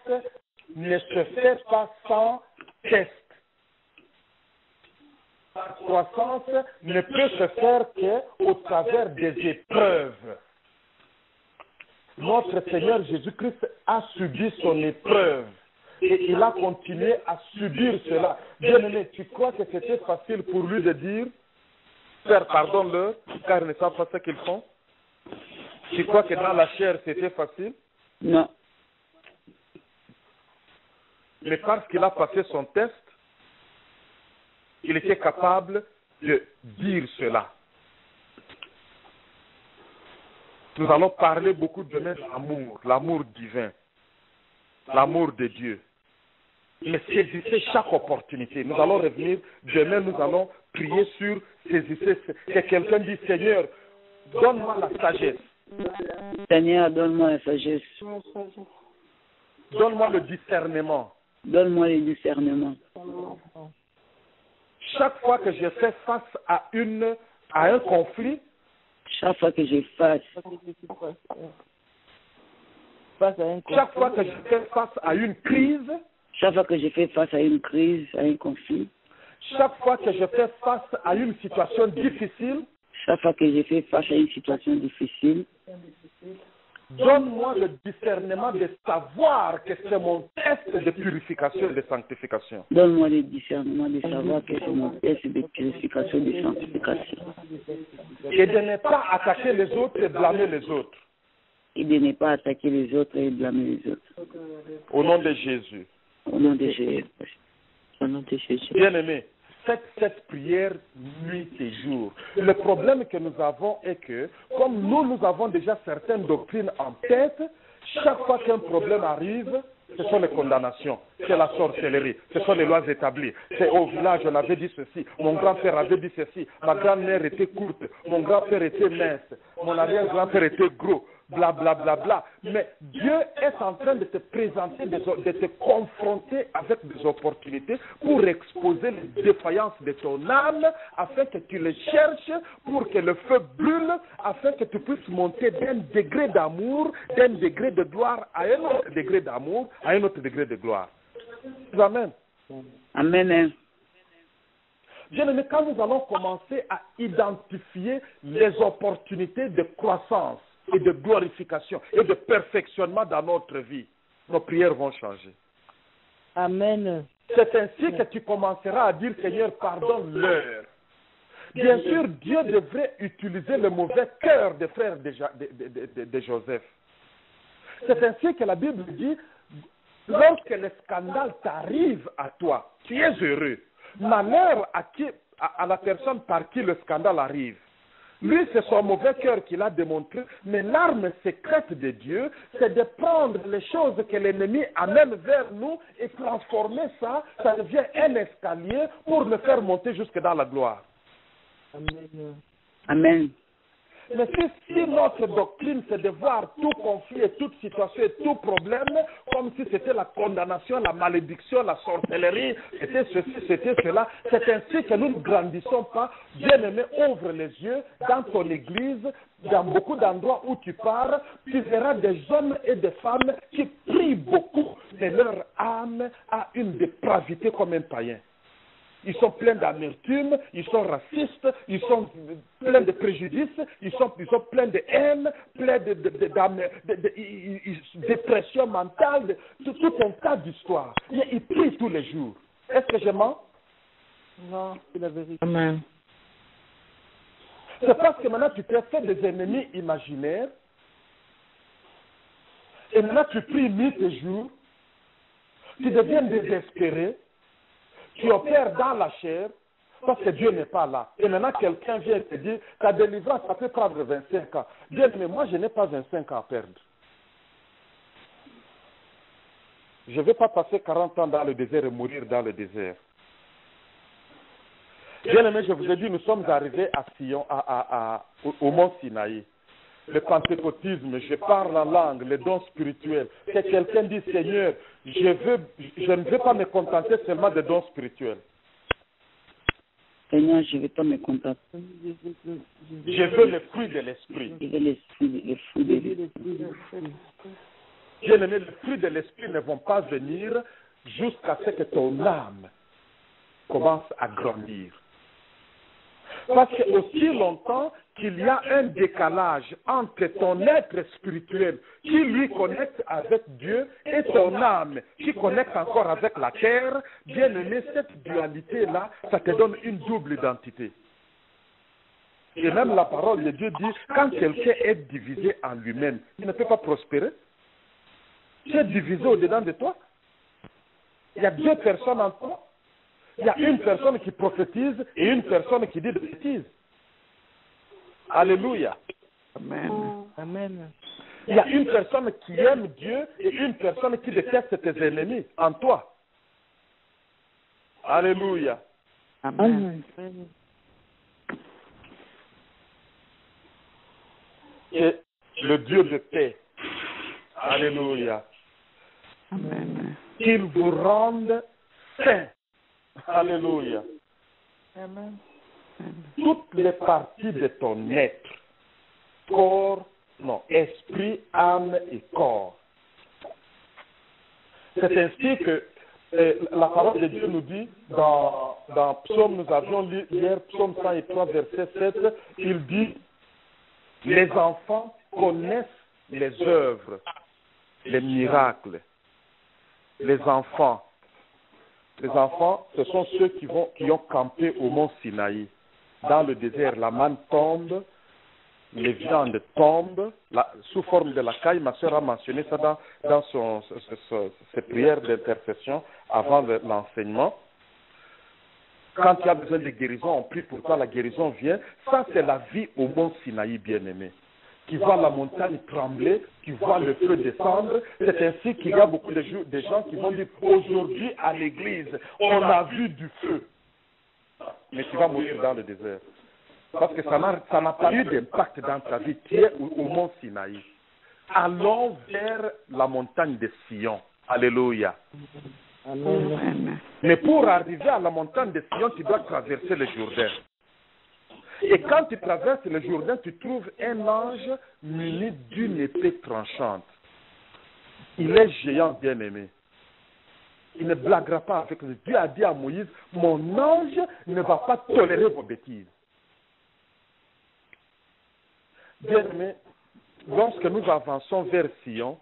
ne se fait pas sans test. Ta croissance ne peut se faire qu'au travers des épreuves. Notre Seigneur Jésus-Christ a subi son épreuve et il a continué à subir cela. Bien-aimé, tu crois que c'était facile pour lui de dire « Père, pardonne-le, car ils ne savent pas ce qu'ils font » Tu crois que dans la chair, c'était facile? Non. Mais parce qu'il a passé son test, il était capable de dire cela. Nous allons parler beaucoup demain de l'amour, l'amour divin, l'amour de Dieu. Mais saisissez chaque opportunité. Nous allons revenir, demain nous allons prier sur saisissez. Que quelqu'un dit, Seigneur, donne-moi la sagesse. Seigneur, donne-moi la sagesse. Donne-moi le discernement. Donne-moi le discernement. Chaque fois que je fais face à un conflit, chaque fois que je fais chaque fois que je fais face à une crise, chaque fois que je fais face à une crise, à un conflit, chaque fois que je fais face à une situation difficile, chaque fois que je fais face à une situation difficile, Donne-moi le discernement de savoir que c'est mon test de purification et de sanctification. Donne-moi le discernement de savoir que c'est mon test de purification et de sanctification. Et de ne pas attaquer les autres et blâmer les autres. Et de ne pas attaquer les autres et blâmer les autres. Au nom de Jésus. Au nom de Jésus. Au nom de Jésus. Bien-aimés, faites cette prière nuit et jour. Le problème que nous avons est que, comme nous avons déjà certaines doctrines en tête, chaque fois qu'un problème arrive, ce sont les condamnations, c'est la sorcellerie, ce sont les lois établies. C'est au village, on avait dit ceci, mon grand-père avait dit ceci, ma grand-mère était courte, mon grand-père était mince, mon arrière-grand-père était gros. Bla bla bla bla. Mais Dieu est en train de te présenter, de te confronter avec des opportunités pour exposer les défaillances de ton âme, afin que tu les cherches, pour que le feu brûle, afin que tu puisses monter d'un degré d'amour, d'un degré de gloire à un autre degré d'amour, à un autre degré de gloire. Amen. Amen. Bien-aimé, quand nous allons commencer à identifier les opportunités de croissance, et de glorification et de perfectionnement dans notre vie, nos prières vont changer. Amen. C'est ainsi que tu commenceras à dire, Seigneur, pardonne-leur. Bien sûr, Dieu devrait utiliser le mauvais cœur des frères de Joseph. C'est ainsi que la Bible dit, lorsque le scandale t'arrive à toi, tu es heureux. Malheur à la personne par qui le scandale arrive. Lui, c'est son mauvais cœur qu'il a démontré, mais l'arme secrète de Dieu, c'est de prendre les choses que l'ennemi amène vers nous et transformer ça devient un escalier pour le faire monter jusque dans la gloire. Amen. Amen. Mais si notre doctrine, c'est de voir tout conflit et toute situation et tout problème comme si c'était la condamnation, la malédiction, la sorcellerie, c'était ceci, c'était cela, c'est ainsi que nous ne grandissons pas. Bien-aimé, ouvre les yeux dans ton église, dans beaucoup d'endroits où tu pars, tu verras des hommes et des femmes qui prient beaucoup, mais leur âme a une dépravité comme un païen. Ils sont pleins d'amertume, ils sont racistes, ils sont pleins de préjudices, ils sont pleins de haine, pleins de dépression mentale, tout un tas d'histoires. Mais ils prient tous les jours. Est-ce que je mens? Non, c'est la vérité. Amen. C'est parce que maintenant tu t'es fait des ennemis imaginaires, et maintenant tu pries nuit et jour, tu deviens désespéré, tu opères dans la chair parce que Dieu n'est pas là. Et maintenant, quelqu'un vient te dire, ta délivrance, ça peut prendre 25 ans. Bien, mais moi, je n'ai pas 25 ans à perdre. Je ne vais pas passer 40 ans dans le désert et mourir dans le désert. Bien aimé, je vous ai dit, nous sommes arrivés à Sion, au mont Sinaï. Le pentecôtisme, je parle en langue, les dons spirituels. Que quelqu'un dit, Seigneur, je ne veux pas me contenter seulement des dons spirituels. Seigneur, je ne veux pas me contenter. Je veux le fruit de l'esprit. Je veux le fruit de l'esprit. Bien aimé, le fruit de l'esprit ne vont pas venir jusqu'à ce que ton âme commence à grandir. Parce que aussi longtemps qu'il y a un décalage entre ton être spirituel qui lui connecte avec Dieu et ton âme qui connecte encore avec la terre, bien aimé, cette dualité-là, ça te donne une double identité. Et même la parole de Dieu dit, quand quelqu'un est divisé en lui-même, il ne peut pas prospérer. Tu es divisé au-dedans de toi. Il y a deux personnes en toi. Il y a une personne qui prophétise et une personne qui dit de bêtises. Alléluia. Amen. Amen. Il y a une personne qui aime Dieu et une personne qui déteste tes ennemis en toi. Alléluia. Amen. Et le Dieu de paix. Alléluia. Amen. Qu'il vous rende saint. Alléluia. Amen. Toutes les parties de ton être, corps, non, esprit, âme et corps. C'est ainsi que la parole de Dieu nous dit, dans Psaume, nous avions lu hier, Psaume 103, verset 7, il dit, les enfants connaissent les œuvres, les miracles, les enfants. Les enfants, ce sont ceux qui ont campé au mont Sinaï. Dans le désert, la manne tombe, les viandes tombent, sous forme de la caille. Ma soeur a mentionné ça dans ses prières d'intercession avant l'enseignement. Quand il y a besoin de guérison, on prie pour toi, la guérison vient. Ça, c'est la vie au mont Sinaï, bien-aimé. Qui voit la montagne trembler, qui voit le feu descendre. C'est ainsi qu'il y a beaucoup de gens qui vont dire, aujourd'hui à l'église, on a vu du feu. Mais tu vas mourir dans le désert. Parce que ça n'a pas eu d'impact dans ta vie. Tu es au mont Sinaï. Allons vers la montagne de Sion. Alléluia. Amen. Mais pour arriver à la montagne de Sion, tu dois traverser le Jourdain. Et quand tu traverses le Jourdain, tu trouves un ange muni d'une épée tranchante. Il est géant, bien-aimé. Il ne blaguera pas avec nous. Dieu a dit à Moïse, mon ange ne va pas tolérer vos bêtises. Bien-aimé, lorsque nous avançons vers Sion,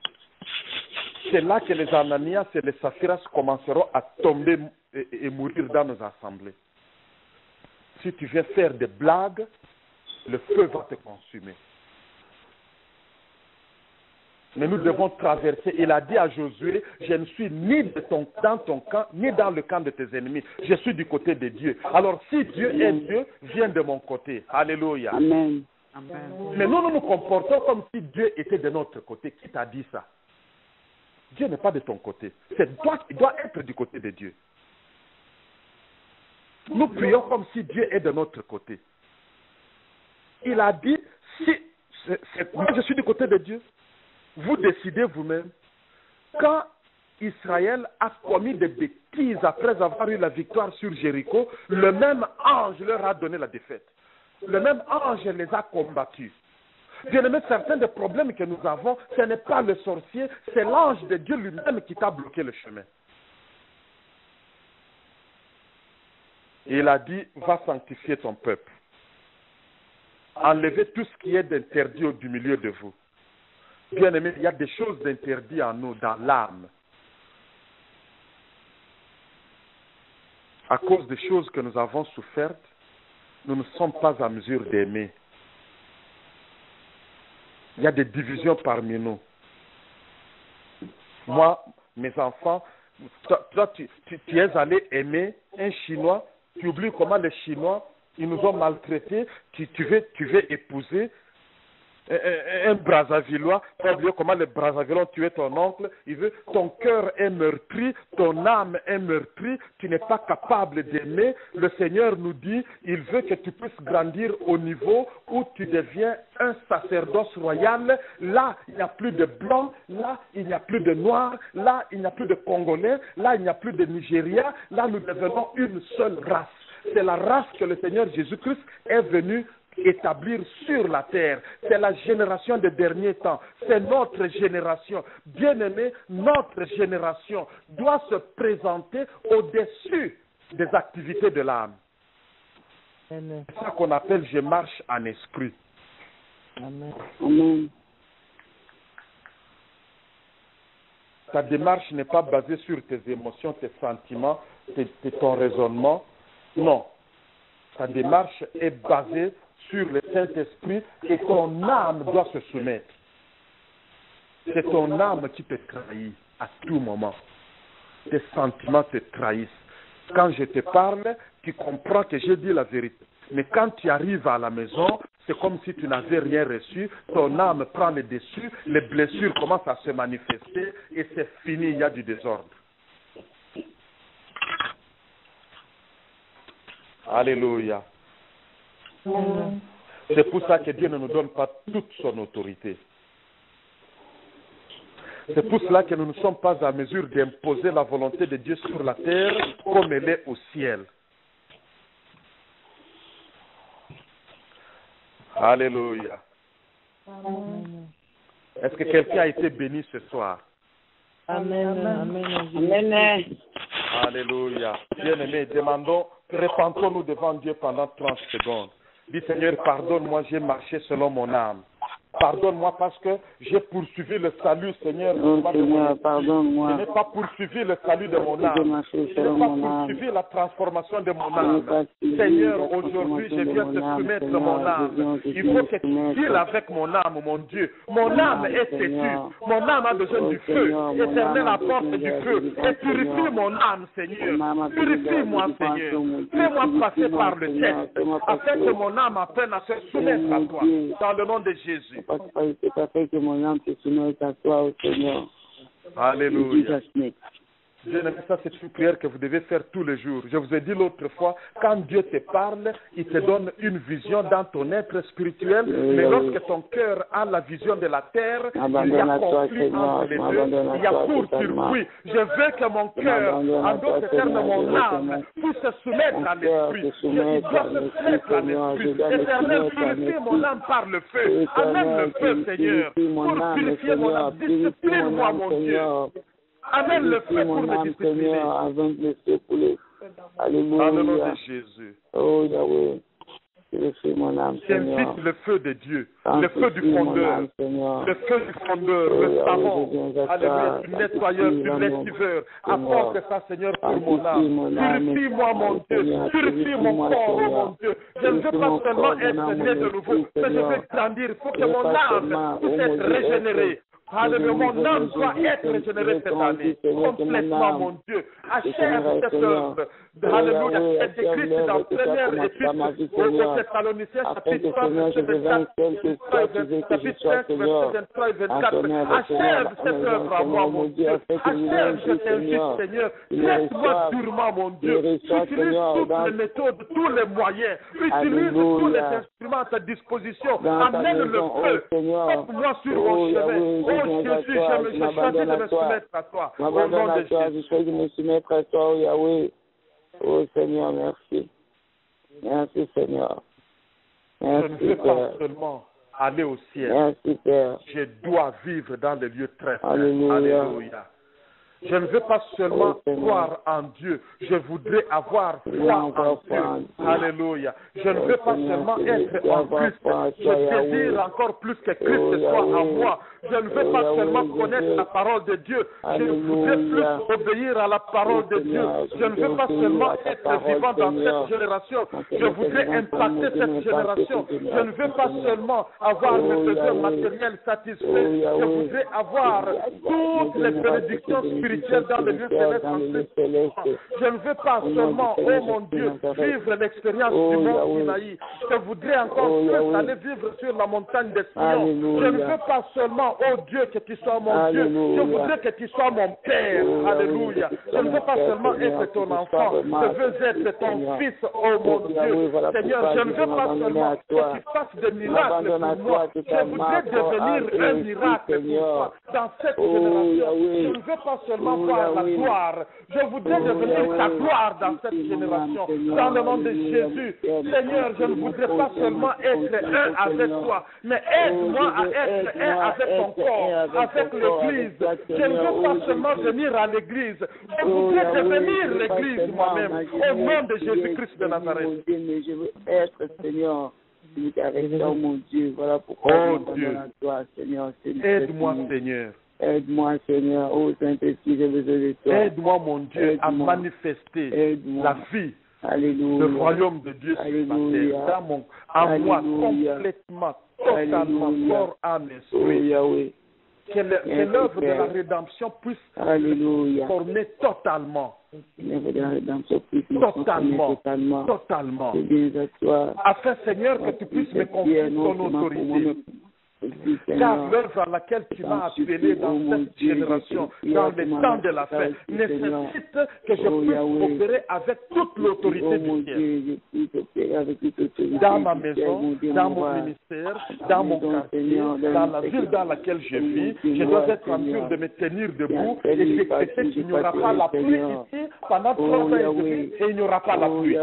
c'est là que les Ananias et les Saphiras commenceront à tomber et mourir dans nos assemblées. Si tu viens faire des blagues, le feu va te consumer. Mais nous devons traverser. Il a dit à Josué, je ne suis ni dans ton camp, ni dans le camp de tes ennemis. Je suis du côté de Dieu. Alors si Dieu est Dieu, viens de mon côté. Alléluia. Amen. Mais nous nous comportons comme si Dieu était de notre côté. Qui t'a dit ça? Dieu n'est pas de ton côté. C'est toi qui dois être du côté de Dieu. Nous prions comme si Dieu est de notre côté. Il a dit, moi je suis du côté de Dieu. Vous décidez vous-même. Quand Israël a commis des bêtises après avoir eu la victoire sur Jéricho, le même ange leur a donné la défaite. Le même ange les a combattus. Bien-aimé, certains des problèmes que nous avons, ce n'est pas le sorcier, c'est l'ange de Dieu lui-même qui t'a bloqué le chemin. Et il a dit, va sanctifier ton peuple. Enlevez tout ce qui est d'interdit du milieu de vous. Bien-aimé, il y a des choses d'interdites en nous, dans l'âme. À cause des choses que nous avons souffertes, nous ne sommes pas en mesure d'aimer. Il y a des divisions parmi nous. Moi, mes enfants, toi tu es allé aimer un Chinois, tu oublies comment les Chinois, ils nous ont maltraités, tu veux épouser un Brazzavillois, tu as oublié comment les Brazzavillois ont tué ton oncle, ton cœur est meurtri, ton âme est meurtrie, tu n'es pas capable d'aimer. Le Seigneur nous dit, il veut que tu puisses grandir au niveau où tu deviens un sacerdoce royal. Là, il n'y a plus de blancs, là, il n'y a plus de noirs, là, il n'y a plus de Congolais, là, il n'y a plus de Nigériens, là, nous devenons une seule race. C'est la race que le Seigneur Jésus-Christ est venu établir sur la terre. C'est la génération des derniers temps. C'est notre génération. Bien-aimé, notre génération doit se présenter au-dessus des activités de l'âme. C'est ça qu'on appelle « je marche en esprit ». Amen. Ta démarche n'est pas basée sur tes émotions, tes sentiments, ton raisonnement. Non. Ta démarche est basée sur le Saint-Esprit et ton âme doit se soumettre. C'est ton âme qui te trahit à tout moment. Tes sentiments te trahissent. Quand je te parle, tu comprends que j'ai dit la vérité. Mais quand tu arrives à la maison, c'est comme si tu n'avais rien reçu. Ton âme prend le dessus, les blessures commencent à se manifester et c'est fini, il y a du désordre. Alléluia. C'est pour ça que Dieu ne nous donne pas toute son autorité. C'est pour cela que nous ne sommes pas en mesure d'imposer la volonté de Dieu sur la terre comme elle est au ciel. Alléluia. Est-ce que quelqu'un a été béni ce soir? Amen. Amen. Alléluia. Bien-aimés, répentons-nous devant Dieu pendant 30 secondes. Dis Seigneur, pardonne-moi, j'ai marché selon mon âme. Pardonne-moi parce que j'ai poursuivi le salut, Seigneur. Oh Seigneur, pardonne-moi. Je n'ai pas poursuivi le salut de mon âme. Je n'ai pas poursuivi la transformation de mon âme. Seigneur, aujourd'hui, je viens te soumettre mon âme. Il faut que tu deals avec mon âme, mon Dieu. Mon âme est têtue. Mon âme a besoin du feu. Éternel, apporte du feu. Et purifie mon âme, Seigneur. Purifie-moi, Seigneur. Fais-moi passer par le test, afin que mon âme apprenne à se soumettre à toi. Dans le nom de Jésus. C'est afin que mon âme se soumette à toi, au Seigneur. Alléluia. Bien-aimé, ça c'est une prière que vous devez faire tous les jours. Je vous ai dit l'autre fois, quand Dieu te parle, il te donne une vision dans ton être spirituel, mais lorsque ton cœur a la vision de la terre, il y a conflit entre les deux, il y a court-circuit. Je veux que mon cœur, en d'autres termes mon âme, puisse se soumettre à l'esprit. Il doit se soumettre à l'esprit. Éternel, purifie mon âme par le feu. Amène le feu, Seigneur, pour purifier mon âme. Discipline-moi, mon Dieu. Amène le feu pour me discipliner. Alléluia. Dans le nom de Jésus. Oh Yahweh. J'invite le feu de Dieu, le feu du fondeur, le feu du fondeur, le savon, alléluia, du nettoyeur, du lessiveur. Apporte ça, Seigneur, pour mon âme. Purifie-moi, mon Dieu. Purifie mon corps, oh mon Dieu. Je ne veux pas seulement être né de nouveau, mais je veux grandir. Il faut que mon âme puisse être régénérée. Alléluia, mon âme doit être régénérée cette année, complètement, mon Dieu. Achève cette œuvre. Alléluia, c'est écrit dans la première épître aux Thessaloniciens, chapitre 3, verset 24, chapitre 5, verset 23 et 24. Achève cette œuvre à moi, mon Dieu. Achève, je t'invite, Seigneur. Laisse-moi durement, mon Dieu. Utilise toutes les méthodes, tous les moyens. Utilise tous les instruments à ta disposition. Amène le feu. Porte-moi sur mon chemin. Oh Jésus, je choisis de me soumettre à toi. Au nom de Jésus. Je choisis de me soumettre à toi, oh Yahweh. Oh Seigneur, merci. Merci Seigneur. Merci, je ne veux pas seulement aller au ciel. Merci Père. Je dois vivre dans les lieux très saints. Alléluia. Alléluia. Je ne veux pas seulement croire en Dieu, je voudrais avoir foi en Dieu. Alléluia. Je ne veux pas seulement être en Christ, je désire encore plus que Christ soit en moi. Je ne veux pas seulement connaître la parole de Dieu, je voudrais plus obéir à la parole de Dieu. Je ne veux pas seulement être vivant dans cette génération, je voudrais impacter cette génération. Je ne veux pas seulement avoir mes besoins matériels satisfaits, je voudrais avoir toutes les bénédictions spirituelles dans le lieu céleste en Christ. Je ne veux pas seulement, oh mon Dieu, vivre l'expérience du mont Sinaï. Je voudrais encore plus aller vivre sur la montagne des Sion. Je ne veux pas seulement, oh Dieu, que tu sois mon Dieu. Je voudrais que tu sois mon Père. Alléluia. Je ne veux pas seulement être ton enfant. Je veux être ton fils, oh mon Dieu. Seigneur, je ne veux pas seulement que tu fasses des miracles pour moi. Je voudrais devenir un miracle pour toi dans cette génération. Je ne veux pas seulement voir la gloire. Je voudrais devenir ta gloire dans cette génération. Dans le nom de Jésus, Seigneur, je ne voudrais pas seulement être un avec toi, mais aide-moi à être un avec ton corps, avec l'Église. Je ne veux pas seulement venir à l'Église, je voudrais devenir l'Église moi-même, au nom de Jésus-Christ de Nazareth. Je veux être, Seigneur, avec toi, mon Dieu. Voilà pourquoi oh Dieu, Seigneur. Aide-moi, Seigneur. Aide-moi, Seigneur. Oh Saint-Esprit, j'ai besoin de toi. Aide-moi, mon Dieu, à manifester la vie, le royaume de Dieu sur la terre, en moi, complètement, totalement, corps, âme, esprit. Que l'œuvre de la rédemption puisse se former totalement. Totalement. Afin, Seigneur, que tu puisses me confier ton autorité. Car l'œuvre à laquelle tu m'as appelé dans cette génération, dans le temps de la fin, nécessite que je puisse opérer avec toute l'autorité du ciel. Dans ma maison, dans mon ministère, dans mon quartier, dans la ville dans laquelle je vis, je dois être en mesure de me tenir debout et j'expecte qu'il n'y aura pas la pluie ici pendant 3 ans et demi et il n'y aura pas la pluie.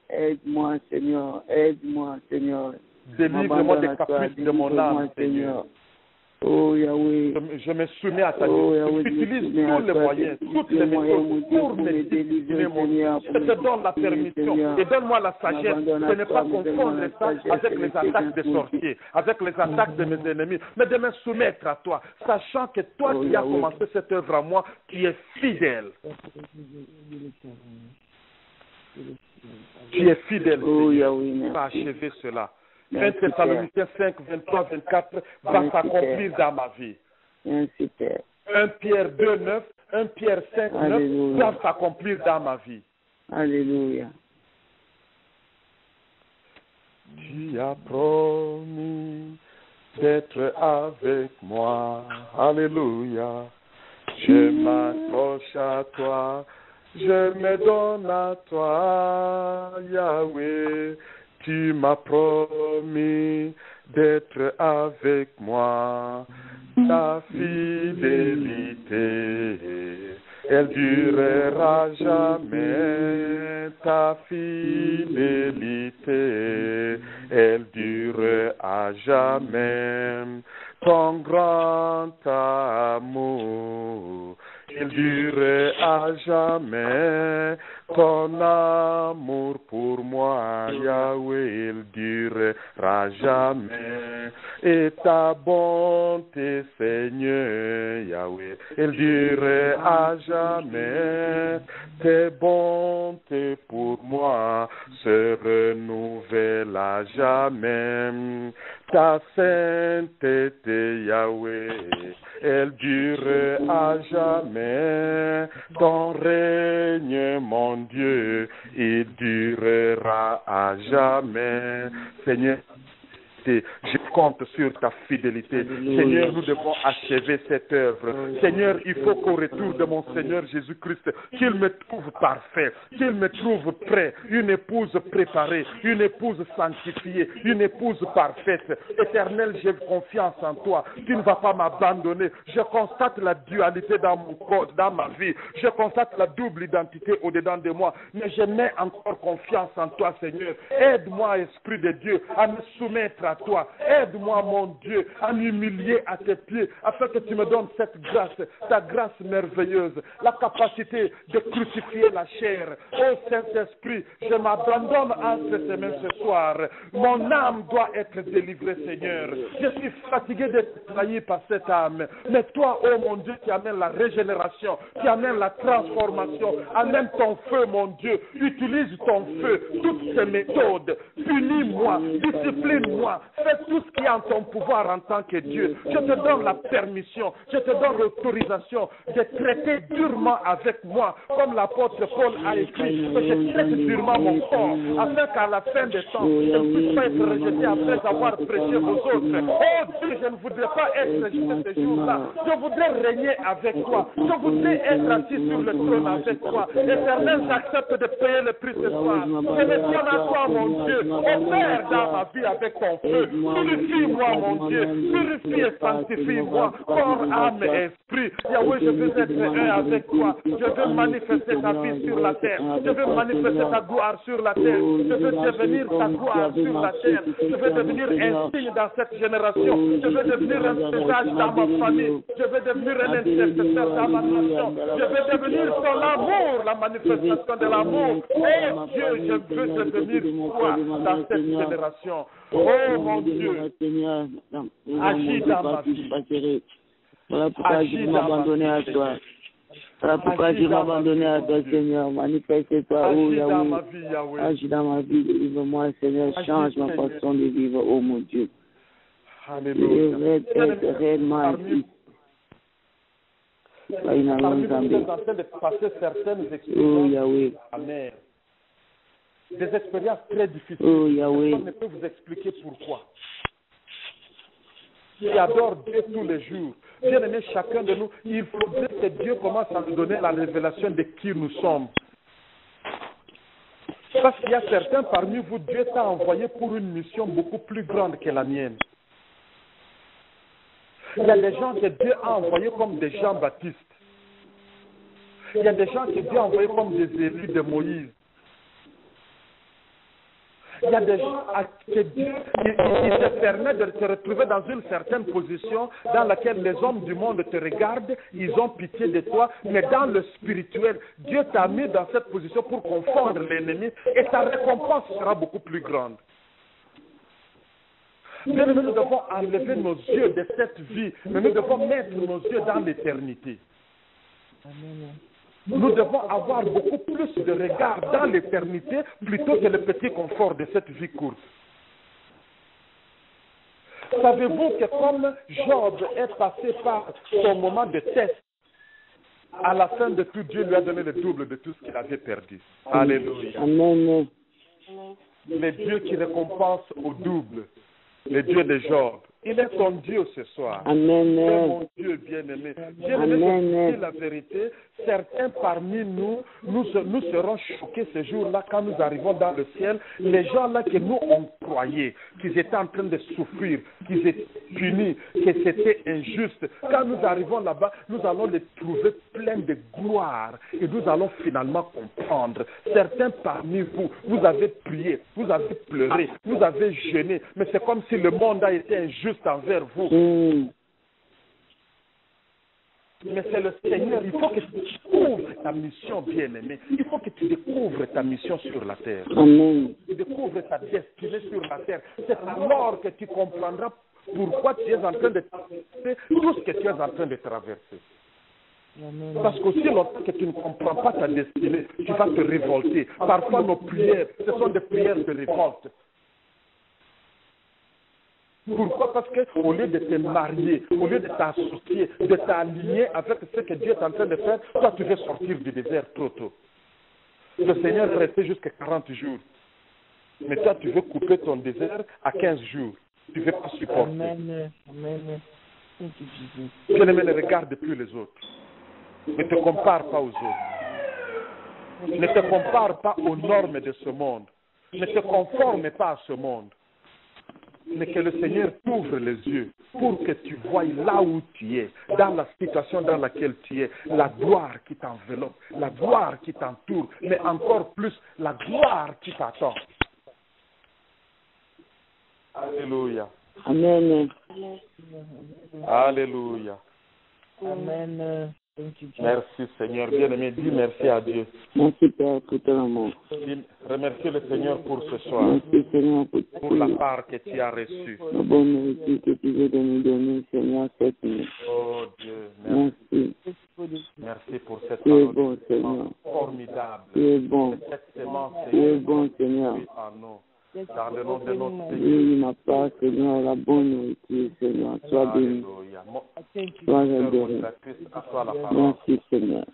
Aide-moi, Seigneur. Aide-moi, Seigneur. Délivre-moi des caprices de mon âme, Seigneur. Oh Yahweh. Je me soumets à ta Oh, justice. Yahweh, Utilise je me tous les soumets à moyens, toi. toutes les méthodes pour me délivrer, discipliner, mon Dieu. Seigneur, Je te donne la permission et donne-moi la sagesse de ne pas confondre ça avec les attaques des sorciers, avec les attaques de mes ennemis, mais de me soumettre à toi, sachant que toi qui as commencé cette œuvre à moi, tu es fidèle. Tu es fidèle, Seigneur, va achever cela. 1 Thessaloniciens 5, 23, 24 va s'accomplir dans ma vie. 1 Pierre 2, 9, 1 Pierre 5, 9 va s'accomplir dans ma vie. Alléluia. Tu as promis d'être avec moi. Alléluia. Je m'accroche à toi. Je me donne à toi, Yahweh. Tu m'as promis d'être avec moi. Ta fidélité, elle durera jamais. Ta fidélité, elle durera jamais. Ton grand amour, il durera jamais. Ton amour pour moi, Yahweh, il durera jamais. Et ta bonté, Seigneur, Yahweh, il durera jamais. Tes bontés pour moi se renouvellent à jamais. Ta sainteté, Yahweh, elle durera jamais. Ton règne, mon Dieu, il durera à jamais. Seigneur, je compte sur ta fidélité. Seigneur, nous devons achever cette œuvre. Seigneur, il faut qu'au retour de mon Seigneur Jésus-Christ, qu'il me trouve parfait, qu'il me trouve prêt, une épouse préparée, une épouse sanctifiée, une épouse parfaite. Éternel, j'ai confiance en toi. Tu ne vas pas m'abandonner. Je constate la dualité dans mon corps, dans ma vie. Je constate la double identité au-dedans de moi. Mais je mets encore confiance en toi, Seigneur. Aide-moi, Esprit de Dieu, à me soumettre à toi. Aide-moi, mon Dieu, à m'humilier à tes pieds, afin que tu me donnes cette grâce, ta grâce merveilleuse, la capacité de crucifier la chair. Ô Saint-Esprit, je m'abandonne entre tes mains ce soir. Mon âme doit être délivrée, Seigneur. Je suis fatigué d'être trahi par cette âme. Mais toi, ô mon Dieu, qui amène la régénération, qui amène la transformation, amène ton feu, mon Dieu. Utilise ton feu, toutes ces méthodes. Punis-moi, discipline-moi. Fais tout ce qui est en ton pouvoir en tant que Dieu. Je te donne la permission, je te donne l'autorisation de traiter durement avec moi, comme l'apôtre Paul a écrit, que je traite durement mon corps, afin qu'à la fin des temps, je ne puisse pas être rejeté après avoir prêché aux autres. Oh Dieu, je ne voudrais pas être rejeté ce jour-là. Je voudrais régner avec toi. Je voudrais être assis sur le trône avec toi. Éternel, j'accepte de payer le prix ce soir. Je me donne à toi, mon Dieu. Opère dans ma vie avec ton feu. Purifie-moi, mon Dieu. Purifie et sanctifie-moi, corps, âme et esprit. Yahweh, je veux être un avec toi. Je veux manifester ta vie sur la terre. Je veux manifester ta gloire sur la terre. Je veux devenir ta gloire sur la terre. Je veux devenir un signe dans cette génération. Je veux devenir un message dans ma famille. Je veux devenir un intercesseur dans ma nation. Je veux devenir ton amour, la manifestation de l'amour. Oh Dieu, je veux devenir toi dans cette génération. Oh mon Dieu, agis dans ma vie. Voilà pourquoi je vais m'abandonner à toi. Voilà pourquoi je vais m'abandonner à toi, Seigneur. Manifeste-toi, oh Yahweh. Agis dans ma vie, délivre-moi, Seigneur. Change ma façon de vivre, oh mon Dieu. Alléluia. Je veux être réellement assis. Parmi nous, nous sommes en train de passer certaines expériences amères. Des expériences très difficiles. Personne ne peut vous expliquer pourquoi. Qui adore Dieu tous les jours. Bien aimé, chacun de nous, il faudrait que Dieu commence à nous donner la révélation de qui nous sommes. Parce qu'il y a certains parmi vous, Dieu t'a envoyé pour une mission beaucoup plus grande que la mienne. Il y a des gens que Dieu a envoyés comme des Jean-Baptiste. Il y a des gens que Dieu a envoyés comme des Élie de Moïse. Il y a des gens à qui Dieu il te permet de te retrouver dans une certaine position dans laquelle les hommes du monde te regardent, ils ont pitié de toi, mais dans le spirituel, Dieu t'a mis dans cette position pour confondre l'ennemi et ta récompense sera beaucoup plus grande. Bien, nous devons enlever nos yeux de cette vie, mais nous devons mettre nos yeux dans l'éternité. Nous devons avoir beaucoup plus de regard dans l'éternité plutôt que le petit confort de cette vie courte. Savez-vous que comme Job est passé par son moment de test, à la fin de tout, Dieu lui a donné le double de tout ce qu'il avait perdu. Alléluia. Amen. Le Dieu qui récompense au double, le Dieu de Job. Il est ton Dieu ce soir. Amen. Il est mon Dieu bien-aimé. Bien-aimé, c'est la vérité. Certains parmi nous, nous serons choqués ce jour-là quand nous arrivons dans le ciel. Les gens-là que nous on croyait qu'ils étaient en train de souffrir, qu'ils étaient punis, que c'était injuste. Quand nous arrivons là-bas, nous allons les trouver pleins de gloire et nous allons finalement comprendre. Certains parmi vous, vous avez prié, vous avez pleuré, vous avez jeûné, mais c'est comme si le monde a été injuste envers vous. Mais c'est le Seigneur, il faut que tu découvres ta mission, bien-aimé. Il faut que tu découvres ta mission sur la terre. Amen. Tu découvres ta destinée sur la terre. C'est alors que tu comprendras pourquoi tu es en train de traverser tout ce que tu es en train de traverser. Parce qu'aussi longtemps que tu ne comprends pas ta destinée, tu vas te révolter. Parfois nos prières, ce sont des prières de révolte. Pourquoi? Parce qu'au lieu de te marier, au lieu de t'associer, de t'aligner avec ce que Dieu est en train de faire, toi tu veux sortir du désert trop tôt. Le Seigneur est resté jusqu'à 40 jours. Mais toi tu veux couper ton désert à 15 jours. Tu ne veux pas supporter. Amen. Bien-aimé, ne regarde plus les autres. Ne te compare pas aux autres. Ne te compare pas aux normes de ce monde. Ne te conforme pas à ce monde. Mais que le Seigneur t'ouvre les yeux pour que tu voies là où tu es, dans la situation dans laquelle tu es, la gloire qui t'enveloppe, la gloire qui t'entoure, mais encore plus la gloire qui t'attend. Alléluia. Amen. Alléluia. Amen. Merci Seigneur. Bien-aimé, dis merci à Dieu. Merci Père pour ton amour. Remercie le Seigneur pour ce soir, Merci Seigneur pour la part que tu as reçue. la bonne nourriture que tu veux nous donner, Seigneur, cette nuit. Oh Dieu, Merci. merci pour cette Tu es parole bon, Seigneur. formidable. Tu es bon. Cette sémence, Tu es bon, Seigneur. en nous. Dans le nom de notre Seigneur. Oui, ma part, Seigneur, la bonne nourriture, Seigneur. Sois béni. Alléluia. Sois adoré. À toi la parole. Merci, Seigneur.